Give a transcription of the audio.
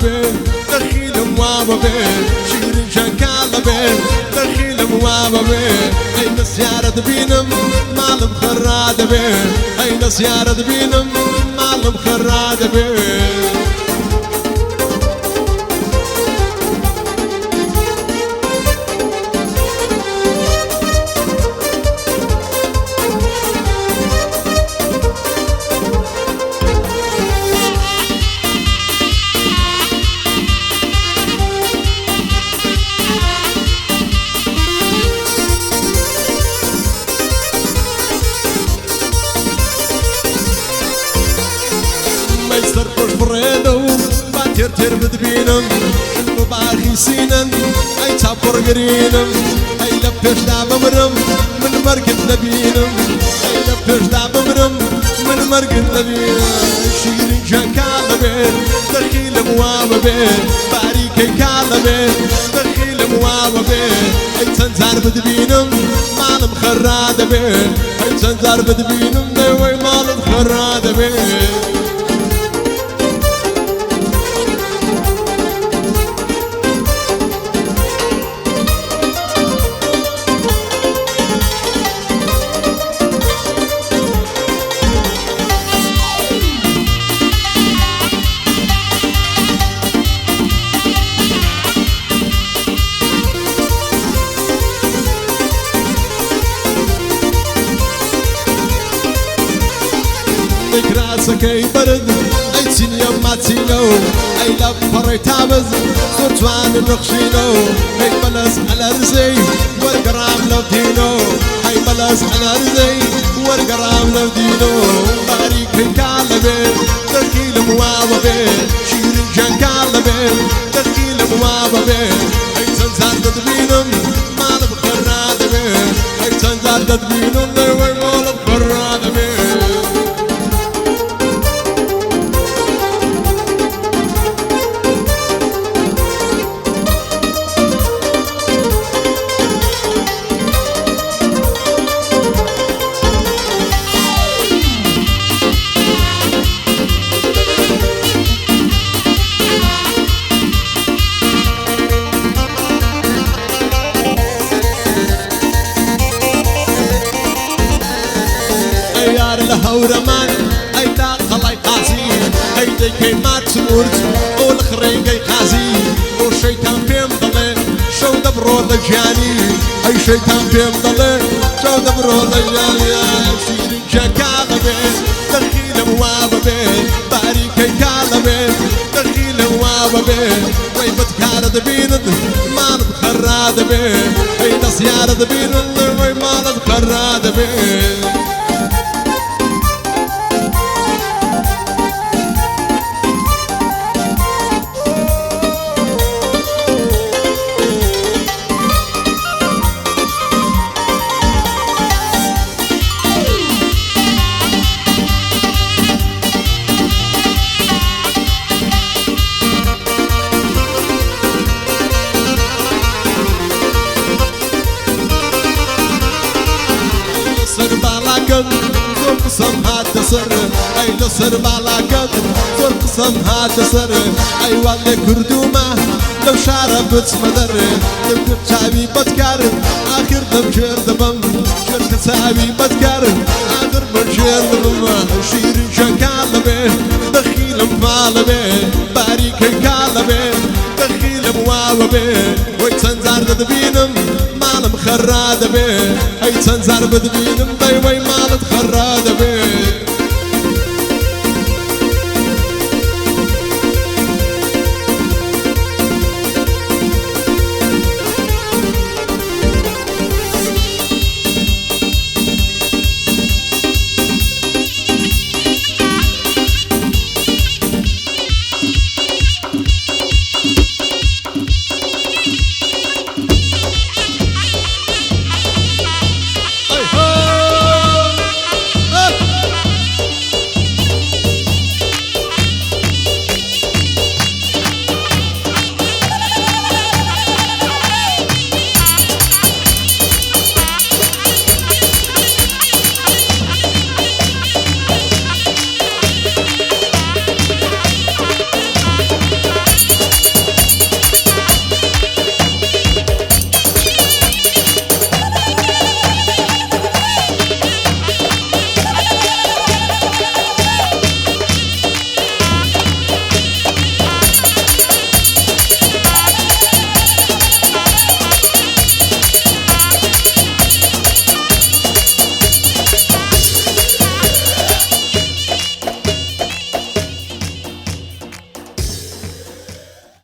بين دخيل موابا بين شيرين شكالة بين دخيل موابا بين أين سيارة بينم معلم خرادة بين أين سيارة بينم معلم خرادة بين يسترقش بريدو باتير تير بدبينم المباخي سينن اي تابور قرينم اي لبش دعب مرم من مرقد نبينم اي لبش دعب مرم من مرقد نبينم شيرين شكالة بين دخيل موابا بين باريكي كالة بين دخيل موابا بين اي تنزار بدبينم معلم خرادة بين اي تنزار بدبينم دوي معلم خرادة بين راسك اي برد اي تسين يما تسينو اي لب فريتابز صوتوان الرخشينو اي بلس على رزي والقرام لودينو اي بلس على رزي والقرام لودينو باريك في كالبين دخيل موابا بين شيرين جان كالبين دخيل موابا بين اي تنزار تدبينم مالب خراد بين اي تنزار تدبينم دوي مالب خراد بين الهورمان اي داخل اي قاسي اي ديكي ما تمورت والخرين اي قاسي والشيطان بيم ضلي شو دبرو لجاني اي شيطان بيم ضلي شو دبرو لجاني شيرين شكالة بين دخيل موابا بين باريكي كالة بين دخيل موابا بين وي بتكارد بيند مال بخراد بين اي نسيارد بيند وي مال بخراد بين زور قسم هات سر اي لسر بالاقد زور قسم هات سر اي والله كردومه لو شاربت مدر لو كتابي بتكار اخر دمشير دبم شر كتابي بتكار اخر دمشير دبم شيرين شكالة بين دخيل مفالة بين باريك كالة بين دخيل موابا بين وي تنزار دبينم معلم خرادة بين اي تنزار بدبينم